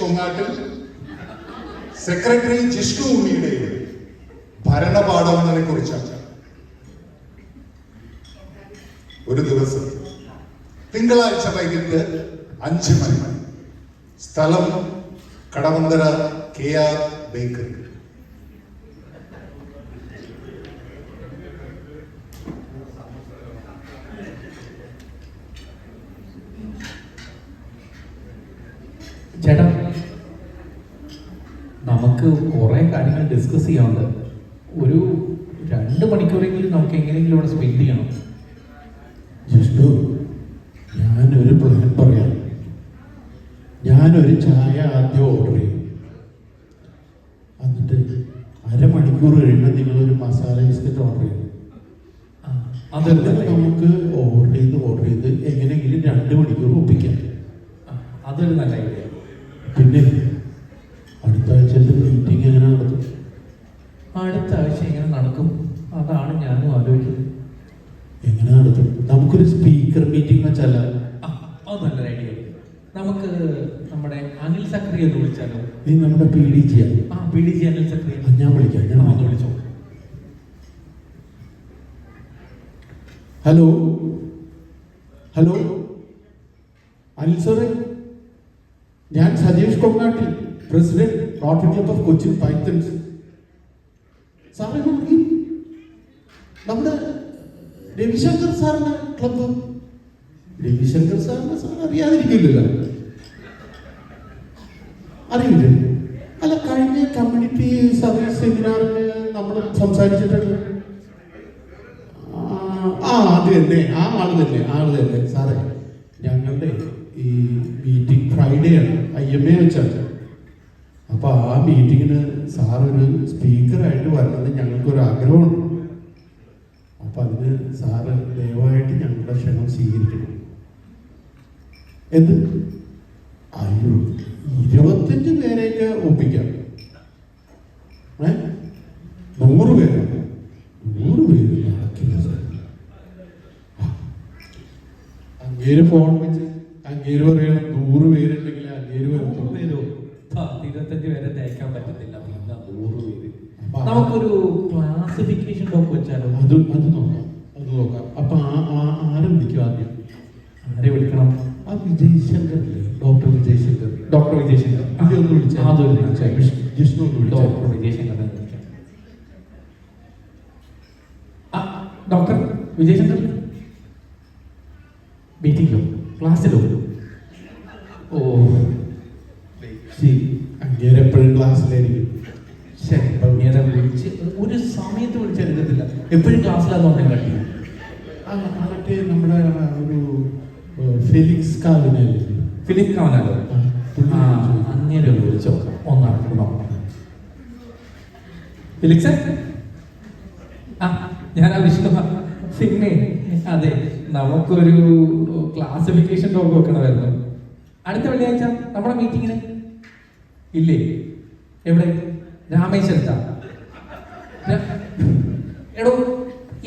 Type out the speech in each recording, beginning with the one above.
Kongattil secretary Jishnu ഉണ്ണിയുടെ ഭരണപാഠങ്ങളെ കുറിച്ചാണ്. ഒരു ദിവസം തിങ്കളാഴ്ച വൈകിട്ട് 5 മണി, സ്ഥലം കടവന്തര KR ബേക്കറി. ചേട്ടാ, നമുക്ക് കുറെ കാര്യങ്ങൾ ഡിസ്കസ് ചെയ്യാനുണ്ട്. ഒരു 2 മണിക്കൂറെങ്കിലും നമുക്ക് എങ്ങനെയെങ്കിലും ഇവിടെ സ്പെൻഡ് ചെയ്യണം. ജിഷ്ണു, ഞാനൊരു പ്ലാൻ പറയാം. ഞാനൊരു ചായ ആദ്യം ഓർഡർ ചെയ്യും. എന്നിട്ട് 1/2 മണിക്കൂർ കഴിയുമ്പോൾ നിങ്ങളൊരു മസാല ബിസ്ക്കറ്റ് ഓർഡർ ചെയ്യും. അതെല്ലാം നമുക്ക് ഓർഡർ ചെയ്ത് എങ്ങനെയെങ്കിലും 2 മണിക്കൂർ ഒപ്പിക്കാം. അതൊരു നല്ല ഐഡിയ. പിന്നെ അടുത്ത ആഴ്ചത്തെ മീറ്റിംഗ് എങ്ങനെ നടത്തും? അടുത്ത ആഴ്ച എങ്ങനെ നടക്കും? അതാണ് ഞാനും ആലോചിക്കുന്നത്. എങ്ങനെ നടത്തും? നമുക്കൊരു സ്പീക്കർ മീറ്റിംഗ് വെച്ചാൽ അത് നല്ലൊരു ഐഡിയ. നമുക്ക് നമ്മുടെ അനിൽ സക്രിയ എന്ന് വിളിച്ചാലോ? നീ നമ്മുടെ PDG PDG അനിൽ സക്രിയ. ഞാൻ വിളിക്കാം. ഒന്ന് വിളിച്ചോ. ഹലോ ഹലോ, അനിൽ സാറേ, ഞാൻ Sajeesh Kongattil, president rotary club of Cochin pythons. സാറേ, നമ്മുടെ രവിശങ്കർ സാറിന്റെ ക്ലബ്ബ്. രവിശങ്കർ സാറിനെ സാർ അറിയാതിരിക്കില്ലല്ലോ? അറിയില്ലേ? അല്ല, കഴിഞ്ഞ കമ്മ്യൂണിറ്റി സർവീസ് സെമിനാറിന് നമ്മൾ സംസാരിച്ചിട്ടുണ്ട്. അത് തന്നെ, ആള് തന്നെ സാറേ. ഞങ്ങളുടെ ഈ മീറ്റിംഗ് ഫ്രൈഡേ ആണ്, IMA വെച്ചാണ്. അപ്പൊ ആ മീറ്റിങ്ങിന് സാർ ഒരു സ്പീക്കറായിട്ട് വരണമെന്ന് ഞങ്ങൾക്കൊരു ആഗ്രഹമുണ്ട്. അപ്പൊ അതിന് സാറ് ദയവായിട്ട് ഞങ്ങളുടെ ക്ഷണം സ്വീകരിക്കണം. എന്ത്? അയ്യോ, 25 പേരെയൊക്കെ ഒപ്പിക്കാം. 100 പേരോ? 100 പേര് നടക്കില്ല സാർ. അങ്ങേര് ഫോൺ വെച്ച് അങ്ങേര് പറയണം 100 പേരുണ്ടെങ്കിൽ അങ്ങേര് പേരോ 25 പേരെ തേക്കാൻ പറ്റത്തില്ല. പിന്നെ 100 പേര്. നമുക്കൊരു ക്ലാസിഫിക്കേഷൻ ടോക്ക് വെച്ചാലോ? അത് നോക്കാം. അപ്പൊ ആരെ വിളിക്കും ആദ്യം? ആരെ വിളിക്കണം? വിജയശങ്കർ, ഡോക്ടർ വിജയശങ്കർ. ഇതൊന്ന് വിളിച്ചാൽ ജിഷ്ണു ഒന്ന് വിളിച്ചാൽ. ഡോക്ടർ വിജയശങ്കർ. ഡോക്ടർ വിജയശങ്കർ മീറ്റിംഗിലോ ക്ലാസ്സിലോ? ഓ അങ്ങേരെപ്പോഴും ക്ലാസ്സിലായിരിക്കും. ശരി, ഇങ്ങനെ വിളിച്ച് ഒരു സമയത്ത് വിളിച്ചെടുക്കത്തില്ല. എപ്പോഴും ക്ലാസ്സിലാന്ന് കട്ടി. മറ്റേ നമ്മുടെ ഒരു ഫെലിക്സ് കാവനാലോ? അങ്ങനെ ഒന്ന് വിളിച്ചോ. ഒന്നടക്കണോ ഫിലിക്സ്? ഞാൻ വിഷ്ണു. പിന്നെ അതെ, നമുക്കൊരു ക്ലാസിഫിക്കേഷൻ ടോക്ക് വെക്കണമായിരുന്നു. അടുത്ത വെള്ളിയാഴ്ച നമ്മുടെ മീറ്റിങ്ങിന്. ഇല്ലേ? എവിടെ? രാമേശ്വരത്താ? എടോ,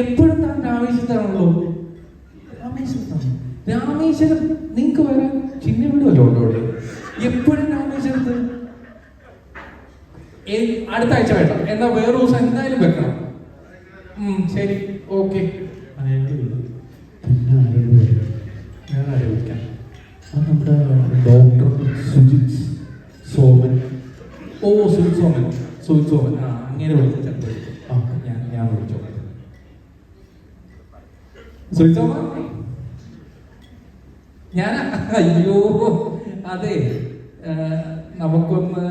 എപ്പോഴും താൻ രാമേശ്വരത്താണല്ലോ. രാമേശ്വരം നിങ്ങൾക്ക് വരാൻ ചിഹ്ന വീടുമല്ലോ ഉണ്ടോ? എപ്പോഴും രാമേശ്വരത്ത്. അടുത്ത ആഴ്ച വേണ്ട, എന്നാ വേറെ ദിവസം എന്തായാലും വെക്കണം. ശരി, ഓക്കെ. വേറെ ആരെ വിളിക്കാം? നമ്മുടെ ഡോക്ടർ സുജിത് സോമൻ. സുജിത് സോമൻ. അങ്ങനെ വിളിച്ച ചിലപ്പോൾ ഞാൻ വിളിച്ചോ. സുജിത് സോമൻ അയ്യോ അതെ, നമുക്കൊന്ന്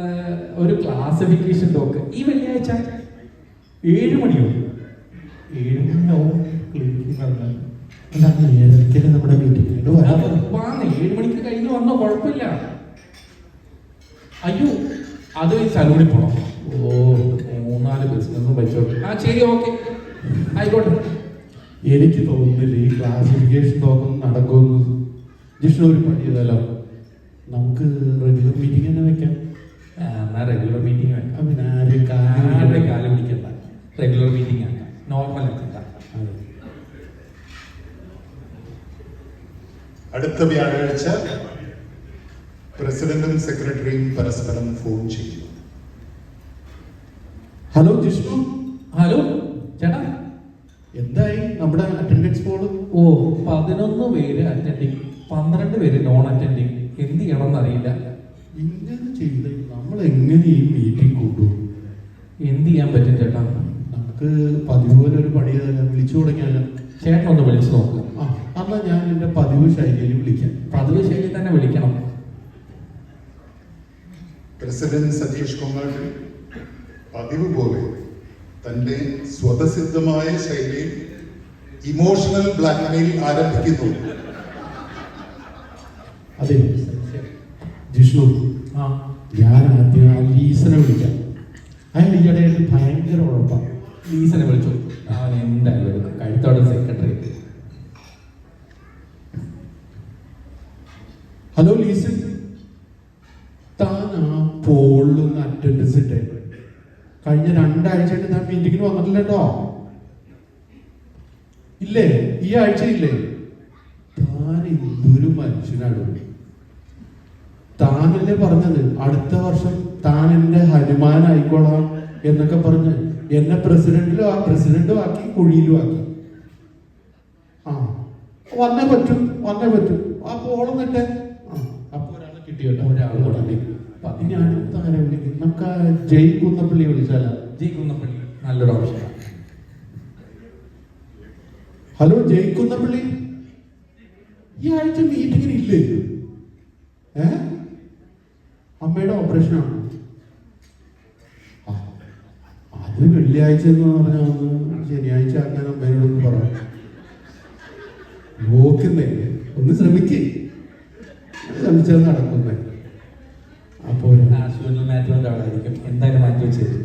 ഒരു ക്ലാസിഫിക്കേഷൻ ടോക്ക് ഈ വെള്ളിയാഴ്ച 7 മണിയോ? 7 മണിയാവും ക്ലിനിക്കിൽ നടന്നാൽ. ഏതൊക്കെയാണ് നമ്മുടെ മീറ്റിംഗ്? 7 മണിക്ക് കഴിഞ്ഞ് വന്നോ, കുഴപ്പമില്ല. അയ്യോ, അത് സലൂണിൽ പോണം. 3-4 ബിസിനസ് വെച്ചോട്ടെ. ശരി, ഓക്കെ, ആയിക്കോട്ടെ. എനിക്ക് തോന്നുന്നില്ല ഈ ക്ലാസിഫിക്കേഷൻ ടോക്കൊന്നും നടക്കുമെന്ന്. ജിഷ്ണു ഒരു പണി ചെയ്താലോ? നമുക്ക് റെഗുലർ മീറ്റിംഗ് തന്നെ വെക്കാം. എന്നാ റെഗുലർ മീറ്റിംഗ് വെക്കാം. പിന്നെ ആരും കാലം പിടിക്കണ്ട, റെഗുലർ മീറ്റിംഗ് ആക്കാം, നോർമൽ ആക്കണ്ട. അടുത്ത വ്യാഴാഴ്ച പ്രസിഡന്റും സെക്രട്ടറിയും സെക്രട്ടറിയും പരസ്പരം ഫോൺ ചെയ്യുന്നു. ഹലോ ജിഷ്ണു, ഹലോ ചേട്ടാ. എന്തായി നമ്മുടെ അറ്റൻഡൻസ് പോള്? ഓ 11 പേര് അറ്റൻഡിങ്, 12 പേര് നോൺ അറ്റൻഡിങ്. എന്ത് ചെയ്യണമെന്ന് അറിയില്ല. ഇങ്ങനെ ചെയ്ത് നമ്മൾ എങ്ങനെ ഈ മീറ്റിംഗ് കൊണ്ടുപോകും? എന്ത് ചെയ്യാൻ പറ്റും ചേട്ടാ? നമുക്ക് പതിവ് പോലെ ഒരു പണി വിളിച്ചു തുടങ്ങിയാലോ? ചേട്ടൻ ഒന്ന് വിളിച്ചു നോക്കുക. എന്നാൽ ഞാൻ എൻ്റെ പതിവ് ശൈലിയിൽ വിളിക്കാം. പതിവ് ശൈലി തന്നെ വിളിക്കണം. പ്രസിഡന്റ് സതീഷ് കുമാർ പതിവ് പോലെ തന്റെ സ്വതസിദ്ധമായ ശൈലിയിൽ ഇമോഷണൽ ബ്ലാക്ക്മെയിൽ ആരംഭിക്കുന്നു. അതെ ജിഷ്ണു, ഞാൻ ആദ്യം ആ ലീസനെ വിളിക്കാം. അയാൾ ഈയിടെയായിട്ട് ഭയങ്കര ഉഴപ്പാണ്. ലീസനെ വിളിച്ചു. അവൻ എന്തായാലും കഴുത്തോടെ സെക്രട്ടറി. ഹലോ ലീസൻ, താൻ ആ പോളിലൊന്ന് അറ്റൻഡൻസ് ഇട്ടേ. കഴിഞ്ഞ 2 ആഴ്ചയായിട്ട് ഞാൻ മീറ്റിങ്ങിന് വന്നിട്ടില്ല കേട്ടോ. ഇല്ലേ? ഈ ആഴ്ച ഇല്ലേ? താൻ എന്തൊരു മനുഷ്യനാണ്. താനല്ലേ പറഞ്ഞത് അടുത്ത വർഷം താൻ എന്റെ ഹനുമാനായിക്കോളാം എന്നൊക്കെ പറഞ്ഞ് എന്നെ പ്രസിഡന്റും ആക്കി കുഴിയിലും ആക്കി. വന്നേ പറ്റും. ആ പോളന്നിട്ടെ. അപ്പൊ ഒരാളെ കിട്ടിയോ? ഒരാൾ കൂടെ. ഞാനും താനെ വിളിക്കും. നമുക്ക് ആ ജയ് കുന്നപ്പള്ളി വിളിച്ചാലോ? ജയ് കുന്നപ്പള്ളി നല്ലൊരു ഓപ്ഷനാണ്. ഹലോ ജയ് കുന്നപ്പള്ളി, ഈ ആഴ്ച മീറ്റിങ്ങിന് ഇല്ലേ? അമ്മയുടെ ഓപ്പറേഷനാണ്. അത് വെള്ളിയാഴ്ച എന്ന് പറഞ്ഞാൽ ഒന്ന് ശനിയാഴ്ച ആക്കാൻ അമ്മയോടൊന്ന് പറയാം. നോക്കുന്നേ, ഒന്ന് ശ്രമിക്കേ. ശ്രമിച്ചാൽ നടക്കുന്നേ. അപ്പോൾ മാറ്റുവിന്റെ ആളായിരിക്കും എന്തായാലും മാറ്റി വെച്ചത്.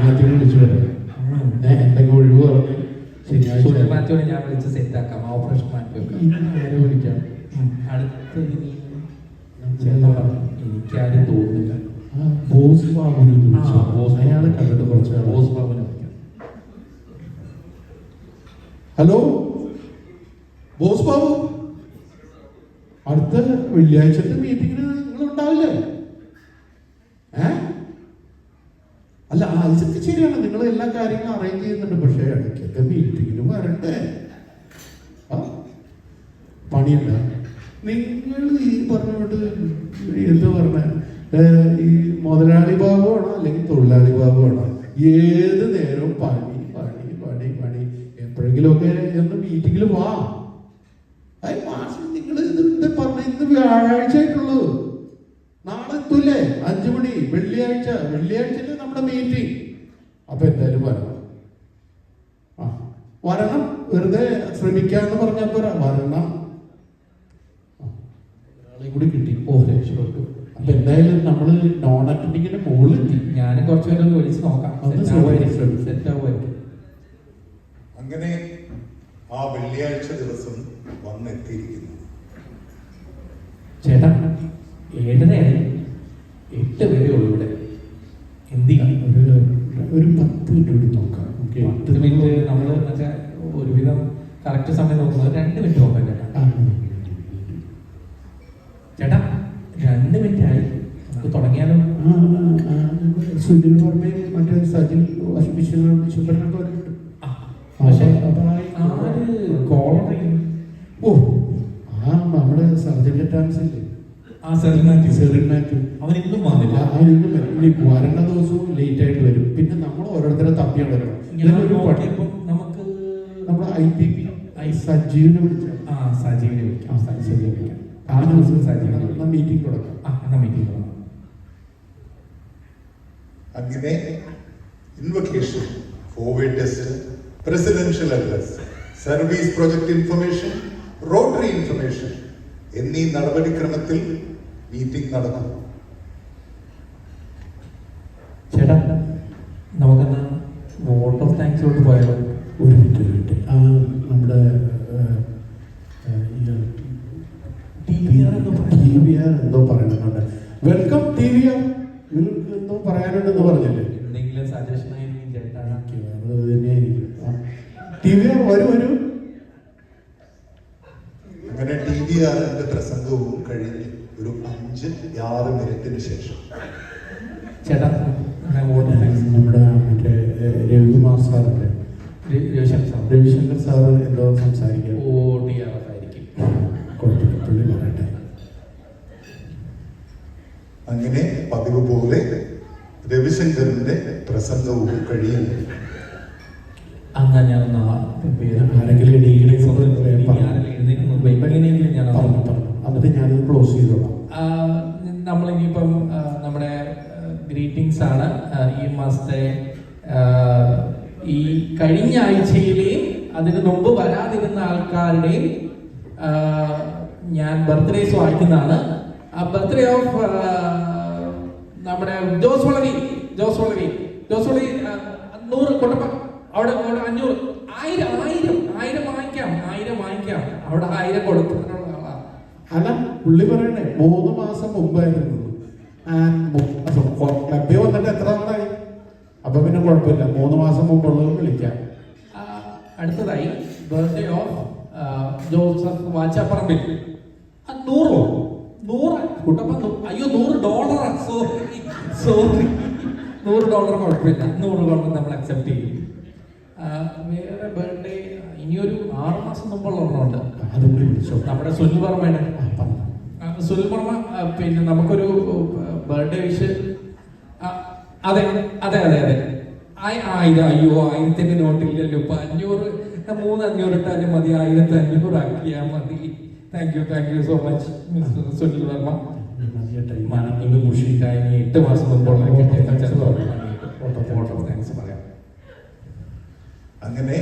മാറ്റിനെ വിളിച്ചു പറയാം. എന്തെങ്കിലും ഒഴിവ് പറഞ്ഞു ശനിയാഴ്ച മാറ്റുവിനെ ഞാൻ വിളിച്ച് സെറ്റ് ആക്കാം. ഓപ്പറേഷൻ മാറ്റി വെക്കാം. ആരെ വിളിക്കാം? അടുത്ത് എനിക്കാരും തോന്നുന്നില്ല. ബോസ് ബാബുനെ അയാളെ കണ്ടിട്ട് കുറച്ച് ബോസ് ബാബുനെ വിളിക്കാം. ഹലോ ബോസ് ബാബു, അടുത്ത വെള്ളിയാഴ്ചത്തെ മീറ്റിങ്ങിന് നിങ്ങൾ ഉണ്ടാവില്ലേ? അല്ല ഇതൊക്കെ ശരിയാണ്, നിങ്ങൾ എല്ലാ കാര്യങ്ങളും അറേഞ്ച് ചെയ്യുന്നുണ്ട്. പക്ഷേ ഇടയ്ക്കൊക്കെ മീറ്റിങ്ങിന് വരണ്ടേ? പണിയല്ല. നിങ്ങൾ ഈ പറഞ്ഞോട്ട് എന്താ പറഞ്ഞ ഈ മുതലാളി ഭാവമാണോ അല്ലെങ്കിൽ തൊഴിലാളി ഭാവമാണോ? ഏത് നേരവും പണി. എപ്പോഴെങ്കിലുമൊക്കെ എന്ന് മീറ്റിങ്ങിൽ വാ. മാസം നിങ്ങൾ ഇത് പറഞ്ഞ ഇന്ന് വ്യാഴാഴ്ച ആയിട്ടുള്ളൂ. നാളെ എത്തൂലേ 5 മണി വെള്ളിയാഴ്ചയില് നമ്മുടെ മീറ്റിംഗ്. അപ്പൊ എന്തായാലും വരണം. വെറുതെ ശ്രമിക്കാന്ന് പറഞ്ഞപ്പോ വരണം. ഒരാളെയും കൂടി കിട്ടി. രക്ഷപ്പെട്ടു. അപ്പൊ എന്തായാലും നമ്മള് നോൺ അറ്റൻഡിങ്ങിന്റെ മുകളിലെത്തി. ഞാനും കുറച്ചു പേരൊന്ന് വിളിച്ച് നോക്കാം. സെറ്റ് ആവുമായിരിക്കും. അങ്ങനെ ആ വെള്ളിയാഴ്ച ദിവസം വന്നെത്തിയിരിക്കുന്നു. ചേട്ടാ 7:30 8 പേരേ ഉള്ളൂ ഇവിടെ. എന്ത് ചെയ്യാം? ഒരു 10 മിനിറ്റ് കൂടി നോക്കാം. 10 മിനിറ്റ് നമ്മൾ മറ്റേ ഒരുവിധം കറക്റ്റ് സമയം നോക്കുന്നത് 2 മിനിറ്റ് നോക്കാം ചേട്ടാ. ചേട്ടാ 2 മിനിറ്റ് ആയി, നമുക്ക് തുടങ്ങിയാലോ? സുനിൽ വർമ്മയും മറ്റേ സജിൽ ശുഭ്രനൊക്കെ വന്നിട്ടുണ്ട്. പക്ഷേ കോളർ നമ്മുടെ സർജന്റെ ടാൻസ് ഇല്ലേ? സെറിൻ മാത്യു അവൻ ഇന്നും വന്നില്ല. ഇനി വരേണ്ട ദിവസവും ലേറ്റ് ആയിട്ട് വരും. പിന്നെ നമ്മൾ ഓരോരുത്തരെ തപ്പിയാണ് വരണം. നമുക്ക് നമ്മുടെ IPP സജീവിനെ വിളിച്ചാൽ സജീവിനെ വിളിക്കാം. മീറ്റിംഗ് തുടങ്ങാം. അങ്ങനെ invocation, forward test, presidential address, service project information, rotary information എന്നീ നടപടിക്രമത്തിൽ മീറ്റിംഗ് നടന്നു. ചേട്ടാ നമുക്കെന്നാ വോട്ട് ഓഫ് താങ്ക്സിലോട്ട് പോയാലോ? ഒരു മിനിറ്റ്. നമ്മുടെ TVR എന്തോ പറയുന്നുണ്ട്. Welcome TVR. നിങ്ങൾക്ക് എന്തോ പറയാനുണ്ടെന്ന് പറഞ്ഞില്ലേ? എന്തെങ്കിലും സജഷൻ ആയിരിക്കും ചേട്ടാ. അത് തന്നെയായിരിക്കും. TVR വരൂ. അങ്ങനെ TVRന്റെ പ്രസംഗവും കഴിഞ്ഞ് ഒരു 5 5:06 ശേഷം. ചേട്ടാ നമ്മുടെ മറ്റേ രവികുമാർ സാറിന്റെ രവിശങ്കർ സാറ് എന്തോ സംസാരിക്കാം. ODRF ആയിരിക്കും. പുള്ളി പറയട്ടെ. അങ്ങനെ പതിവ് പോലെ രവിശങ്കറിന്റെ പ്രസംഗവും കഴിയുന്നു. എന്നാ ഞാൻ ആരെങ്കിലും എഴുന്നേൽക്കുന്നെങ്കിലും ഞാൻ എന്നിട്ട് ഞാനത് ക്ലോസ് ചെയ്തോളാം. നമ്മളിനിയിപ്പം നമ്മുടെ ഗ്രീറ്റിംഗ്സ് ആണ് ഈ മാസത്തെ. ഈ കഴിഞ്ഞ ആഴ്ചയിലെയും അതിന് മുമ്പ് വരാതിരുന്ന ആൾക്കാരുടെയും ഞാൻ ബർത്ത്ഡേസ് വായിക്കുന്നതാണ്. ബർത്ത്ഡേ ഓഫ് നമ്മുടെ ജോസ് വളവി 100 കൊണ്ടപ്പം അവിടെ 500 1000 വാങ്ങിക്കാം. അവിടെ 1000 കൊടുക്കുന്നതിനുള്ള ആളാണ്. അല്ല പുള്ളി പറയണേ 3 മാസം മുമ്പായിരുന്നു. ക്ലബിൽ വന്നിട്ട് എത്ര നാളായി? അപ്പൊ പിന്നെ കുഴപ്പമില്ല, 3 മാസം മുമ്പുള്ളത് വിളിക്കാം. അടുത്തതായി ബർത്ത്ഡേ ഓഫ് ജോസഫ് വാച്ചാപ്പറമ്പിൽ. 100 കുട്ടപ്പ. അയ്യോ $100. സോറി $100 കുഴപ്പമില്ല. $100 നമ്മൾ അക്സെപ്റ്റ് ചെയ്യും. വേറെ ബർത്ത്ഡേ ഇനിയൊരു 6 മാസം മുമ്പുള്ള ഒരെണ്ണമുണ്ട്. അതുകൂടി വിളിച്ചോ. നമ്മുടെ സുനിൽ വർമ്മയുടെ. സുനിൽ വർമ്മ പിന്നെ നമുക്കൊരു ബർത്ത്ഡേ വിഷ്. അതെ 1000. അയ്യോ 1000ന്റെ നോട്ടില്ലല്ലോ. ഇപ്പൊ 500 300 ഇട്ടാലും മതി. 1500 ആക്കിയാൽ മതി. Thank you so much mister Sunil Varma. ഇത് മുഷിക്കായി 8 മാസം മുമ്പുള്ള താങ്ക്സ് പറയാം. അങ്ങനെ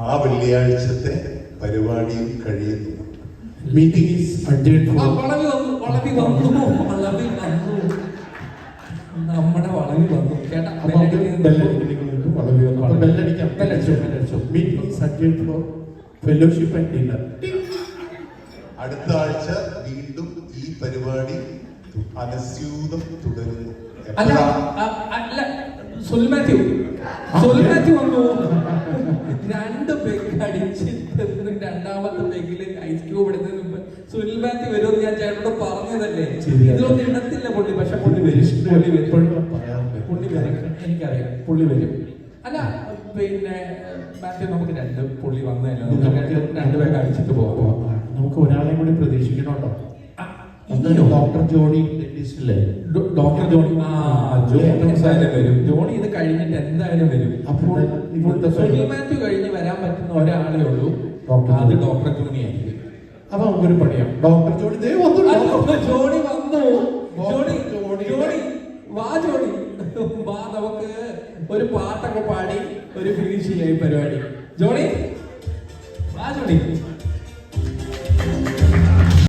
ആ വെള്ളിയാഴ്ചത്തെ പരിപാടിയും കഴിയുന്നു. Meeting is adjourned for. വളവി വന്നു. നമ്മുടെ വളവി വന്നു. കേട്ടാ ഫെലോഷിപ്പ് ആൻഡ് ഡിന്നർ. അടുത്ത ആഴ്ച വീണ്ടും ഈ പരിപാടി അനസ്യൂതം തുടരുന്നു. അല്ല സുനിൽ മാത്യു വന്നു. 2 പെഗ് അടിച്ചിട്ട് 2ാമത്തെ പെഗില് ഐസ് ക്യൂബ് എടുത്തതിന് മുമ്പ് സുനിൽ മാത്യു വരുമെന്ന് ഞാൻ ചേട്ടനോട് പറഞ്ഞതല്ലേ. ഇതിലൊന്നും ഇടത്തില്ല പുള്ളി. പക്ഷെ പുള്ളി വരും. എനിക്കറിയാം പുള്ളി വരും. അല്ല പിന്നെ മാത്യു നമുക്ക് 2 പുള്ളി വന്നല്ലോ. 2 പെഗ് അടിച്ചിട്ട് പോവാം. നമുക്ക് ഒരാളെയും കൂടി പ്രതീക്ഷിക്കണോട്ടോ. ഡോക്ടർ ജോണി ഡെന്റിസ്റ്റില്ലേ? ഡോക്ടർ ജോണി എന്തായാലും വരും. ജോണി ഇത് കഴിഞ്ഞിട്ട് എന്തായാലും വരും. അപ്പോൾ സുനിൽ മാത്യു കഴിഞ്ഞ് വരാൻ പറ്റുന്ന ഒരാളേ ഉള്ളൂ. അത് ഡോക്ടർ ജോണി ആയിരിക്കും. അപ്പൊ നമുക്കൊരു പണിയാം. ഡോക്ടർ ജോണി ജോണി വന്നു. വാ നമുക്ക് ഒരു പാട്ടൊക്കെ പാടി ഒരു ഫിനിഷ് ചെയ്യാം ഈ പരിപാടി. ജോണി വാ. ജോണി